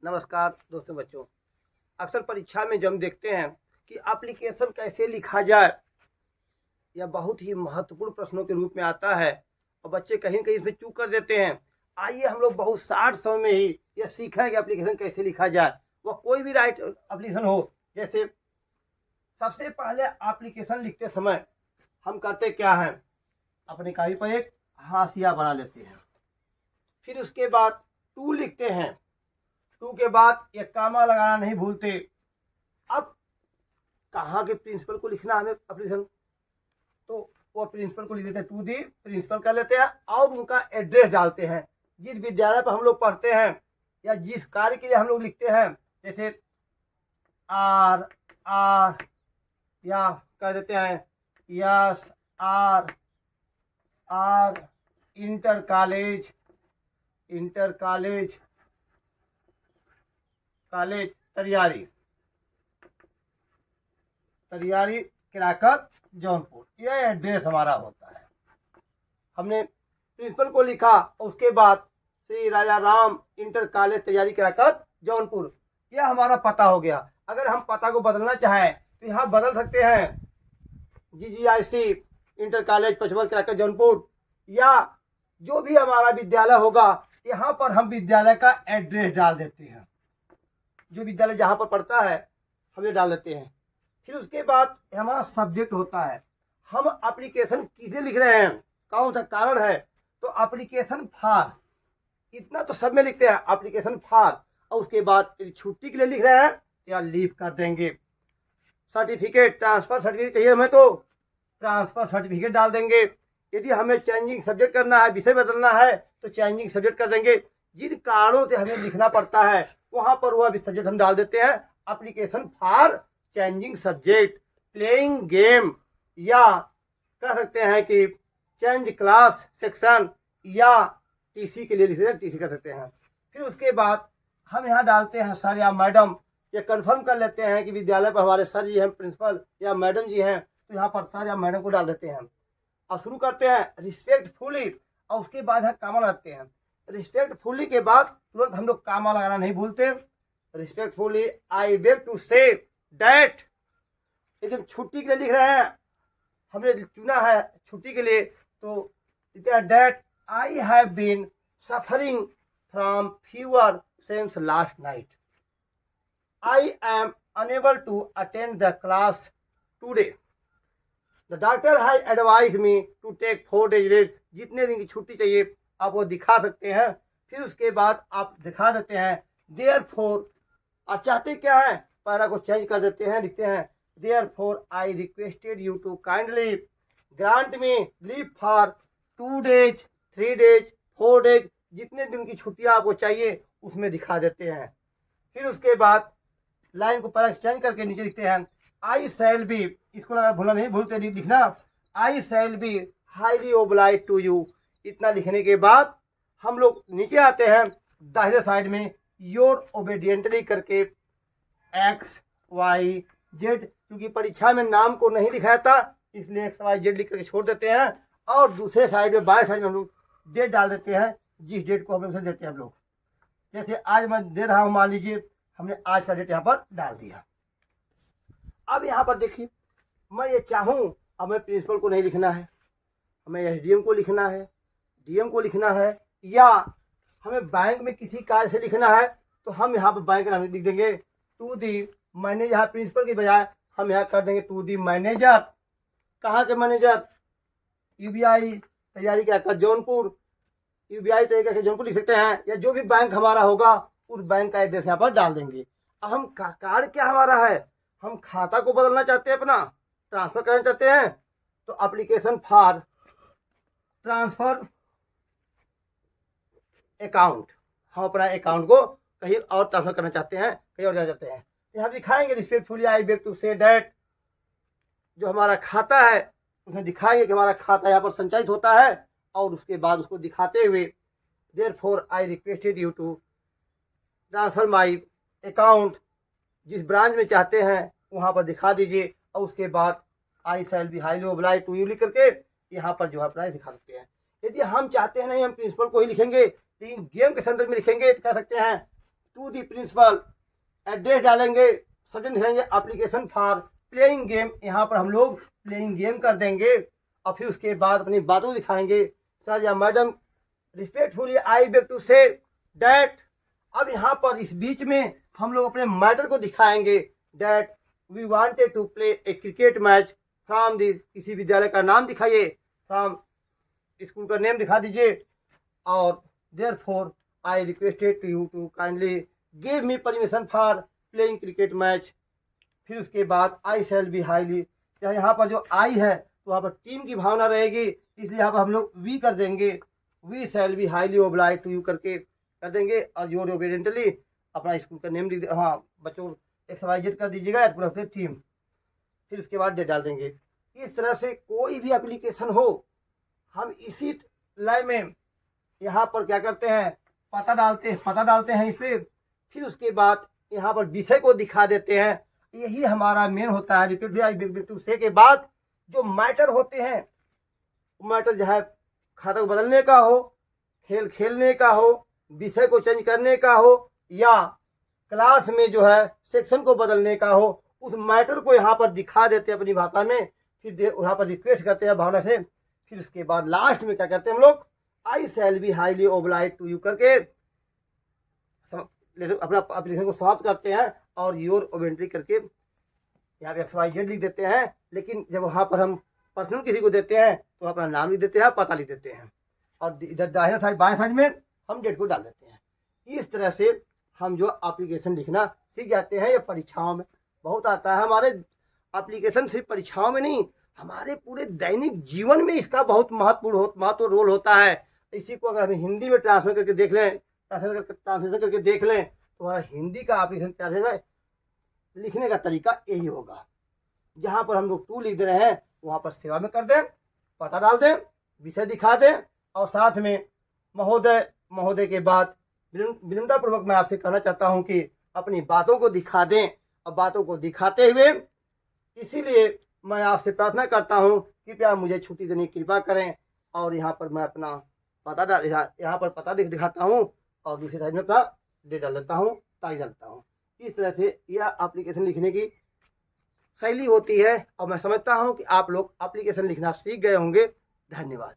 नमस्कार दोस्तों बच्चों। अक्सर परीक्षा में जब हम देखते हैं कि एप्लीकेशन कैसे लिखा जाए, यह बहुत ही महत्वपूर्ण प्रश्नों के रूप में आता है और बच्चे कहीं न कहीं इसमें चूक कर देते हैं। आइए हम लोग बहुत शार्ट समय में ही यह सीखें कि एप्लीकेशन कैसे लिखा जाए, वह कोई भी राइट एप्लीकेशन हो। जैसे सबसे पहले एप्लीकेशन लिखते समय हम करते क्या हैं, अपने कागज पर एक हाशिया बना लेते हैं, फिर उसके बाद टू लिखते हैं, टू के बाद एक कामा लगाना नहीं भूलते। अब कहाँ के प्रिंसिपल को लिखना हमें एप्लीकेशन, तो वो प्रिंसिपल को लिख देते हैं, टू दी प्रिंसिपल कर लेते हैं और उनका एड्रेस डालते हैं। जिस विद्यालय पर हम लोग पढ़ते हैं या जिस कार्य के लिए हम लोग लिखते हैं, जैसे आर आर या कह देते हैं S R R inter college college Tariyari Kirakat Jaunpur, यह एड्रेस हमारा होता है। हमने प्रिंसिपल को लिखा और उसके बाद श्री राजा राम इंटर कॉलेज तैयारी किराकत जौनपुर, यह हमारा पता हो गया। अगर हम पता को बदलना चाहें तो यहाँ बदल सकते हैं, GGIC inter college पचमढ़ Kirakat Jaunpur, या जो भी हमारा विद्यालय होगा यहाँ पर हम विद्यालय का एड्रेस डाल देते हैं। जो विद्यालय जहाँ पर पढ़ता है हम ये डाल देते हैं। फिर उसके बाद हमारा सब्जेक्ट होता है, हम एप्लीकेशन किसे लिख रहे हैं, कौन सा कारण है, तो एप्लीकेशन फॉर, इतना तो सब में लिखते हैं एप्लीकेशन फॉर। और उसके बाद यदि छुट्टी के लिए लिख रहे हैं या लीव कर देंगे। सर्टिफिकेट ट्रांसफर सर्टिफिकेट चाहिए हमें तो ट्रांसफर सर्टिफिकेट डाल देंगे। यदि हमें चेंजिंग सब्जेक्ट करना है, विषय बदलना है, तो चेंजिंग सब्जेक्ट कर देंगे। जिन कारणों से हमें लिखना पड़ता है वहाँ पर वह सब्जेक्ट हम डाल देते हैं, application for changing subject, playing game, या कह सकते हैं कि चेंज क्लास सेक्शन, या TC के लिए लिख रहे हैं TC कर सकते हैं। फिर उसके बाद हम यहाँ डालते हैं सर या मैडम, या कन्फर्म कर लेते हैं कि विद्यालय पर हमारे सर जी हैं प्रिंसिपल या मैडम जी हैं, तो यहाँ पर सर या मैडम को डाल देते हैं। और शुरू करते हैं रिस्पेक्टफुली और उसके बाद हम कामा लगाते हैं। रिस्पेक्टफुली के बाद तुरंत हम लोग कामा लगाना नहीं भूलते। Respectfully I beg to say that, लेकिन छुट्टी के लिए लिख रहे हैं, हमने चुना है छुट्टी के लिए, तो लिखते हैं that I have been suffering from fever since last night, I am unable to attend the class today, the doctor has advise me to take 4 days rest. जितने दिन की छुट्टी चाहिए आप वो दिखा सकते हैं। फिर उसके बाद आप दिखा देते हैं देयरफॉर, आप चाहते क्या है, पैरा को चेंज कर देते हैं, लिखते हैं therefore I requested you to kindly grant me leave for 2 days 3 days 4 days, जितने दिन की छुट्टियां आपको चाहिए उसमें दिखा देते हैं। फिर उसके बाद लाइन को पैरा चेंज करके नीचे लिखते हैं आई शैल बी, इसको लगा भूलना नहीं भूलते लिखना, I shall be highly oblige to you. इतना लिखने के बाद हम लोग नीचे आते हैं, दाहिने साइड में योर ओबेडिएंटली करके XYZ, क्योंकि परीक्षा में नाम को नहीं लिखाया था इसलिए XYZ लिख करके छोड़ देते हैं। और दूसरे साइड में बाएं साइड में हम लोग डेट डाल देते हैं, जिस डेट को हम लोग देते हैं हम लोग। जैसे आज मैं दे रहा हूँ, मान लीजिए हमने आज का डेट यहाँ पर डाल दिया। अब यहाँ पर देखिए, मैं ये चाहूँ, अब मैं प्रिंसिपल को नहीं लिखना है, हमें SDM को लिखना है, DM को लिखना है, या हमें बैंक में किसी कार्य से लिखना है, तो हम यहाँ पर बैंक का नाम लिख देंगे टू दी मैनेजर। यहाँ प्रिंसिपल की बजाय हम यहाँ कर देंगे टू दी मैनेजर। कहाँ के मैनेजर, UBI तैयारी किराकत जौनपुर, UBI तैयारी किराकत जौनपुर लिख सकते हैं, या जो भी बैंक हमारा होगा उस बैंक का एड्रेस यहाँ पर डाल देंगे। अब हम कार्य क्या हमारा है, हम खाता को बदलना चाहते हैं, अपना ट्रांसफर करना चाहते हैं, तो एप्लीकेशन फॉर ट्रांसफर अकाउंट, हम अपना अकाउंट को कहीं और ट्रांसफर करना चाहते हैं, कहीं और जाना चाहते हैं, यहाँ दिखाएंगे respectfully I beg to say that, जो हमारा खाता है उसमें दिखाएंगे कि हमारा खाता यहाँ पर संचालित होता है, और उसके बाद उसको दिखाते हुए therefore I requested you to transfer my account, जिस ब्रांच में चाहते हैं वहाँ पर दिखा दीजिए। और उसके बाद I shall be highly oblige to you लिख करके यहाँ पर जो है अपना दिखा सकते हैं। यदि हम चाहते हैं नहीं हम प्रिंसिपल को ही लिखेंगे, लेकिन गेम के संदर्भ में लिखेंगे, तो कह सकते हैं टू द प्रिंसिपल, एड्रेस डालेंगे, सब्जेक्ट लिखेंगे एप्लीकेशन फॉर प्लेइंग गेम, यहाँ पर हम लोग प्लेइंग गेम कर देंगे। और फिर उसके बाद अपनी बातों दिखाएंगे, सर या madam respectfully I beg to say that. अब यहाँ पर इस बीच में हम लोग अपने मैटर को दिखाएंगे, that we wanted to play a cricket match from the, किसी विद्यालय का नाम दिखाइए, फ्रॉम स्कूल का नेम दिखा दीजिए, और therefore I requested to you to kindly give me permission for playing cricket match. फिर उसके बाद आई शैल बी हाईली, यहाँ पर जो आई है तो वहाँ पर टीम की भावना रहेगी, इसलिए यहाँ पर हम लोग वी कर देंगे, we shall be highly oblige to you करके कर देंगे। और योर ओबेडेंटली अपना स्कूल का नेम लिख, हाँ बच्चों XYZ कर दीजिएगा एट प्लस टीम। फिर उसके बाद डेट डाल देंगे। इस तरह से कोई भी एप्लीकेशन हो, हम इसी लाइन में यहाँ पर क्या करते हैं, पता डालते हैं इस पर। फिर उसके बाद यहाँ पर विषय को दिखा देते हैं, यही हमारा मेन होता है। रिपीट से के बाद जो मैटर होते हैं, मैटर जो है खाता को बदलने का हो, खेल खेलने का हो, विषय को चेंज करने का हो, या क्लास में जो है सेक्शन को बदलने का हो, उस मैटर को यहाँ पर दिखा देते हैं अपनी भाषा में। फिर यहाँ पर रिक्वेस्ट करते हैं भावना से। फिर उसके बाद लास्ट में क्या करते हैं हम लोग, I shall be highly oblige to you करके अपना एप्लीकेशन को समाप्त करते हैं, और योर ओबेंट्री करके यहाँ पे XYZ लिख देते हैं। लेकिन जब वहाँ पर हम पर्सनल किसी को देते हैं तो अपना नाम लिख देते हैं, पता लिख देते हैं, और इधर दाहिने साइड बाएं साइड में हम डेट को डाल देते हैं। इस तरह से हम जो एप्लीकेशन लिखना सीख जाते हैं। ये परीक्षाओं में बहुत आता है। हमारे एप्लीकेशन सिर्फ परीक्षाओं में नहीं, हमारे पूरे दैनिक जीवन में इसका बहुत महत्व रोल होता है। इसी को अगर हम हिंदी में ट्रांसलेट करके देख लें, ट्रांसलेशन करके देख लें, तो हमारा हिंदी का एप्लीकेशन क्या रहेगा, लिखने का तरीका यही होगा। जहाँ पर हम लोग टू लिख दे रहे हैं वहाँ पर सेवा में कर दें, पता डाल दें, विषय दिखा दें, और साथ में महोदय के बाद विनम्रतापूर्वक मैं आपसे कहना चाहता हूँ कि अपनी बातों को दिखा दें। और बातों को दिखाते हुए इसीलिए मैं आपसे प्रार्थना करता हूँ, कृपया मुझे छुट्टी देने की कृपा करें। और यहाँ पर मैं अपना पता यहाँ पर पता दिखाता हूँ, और दूसरी साइड में अपना डेट डाल देता हूँ, तारीख डालता हूँ। इस तरह से यह एप्लीकेशन लिखने की शैली होती है, और मैं समझता हूँ कि आप लोग एप्लीकेशन लिखना सीख गए होंगे। धन्यवाद।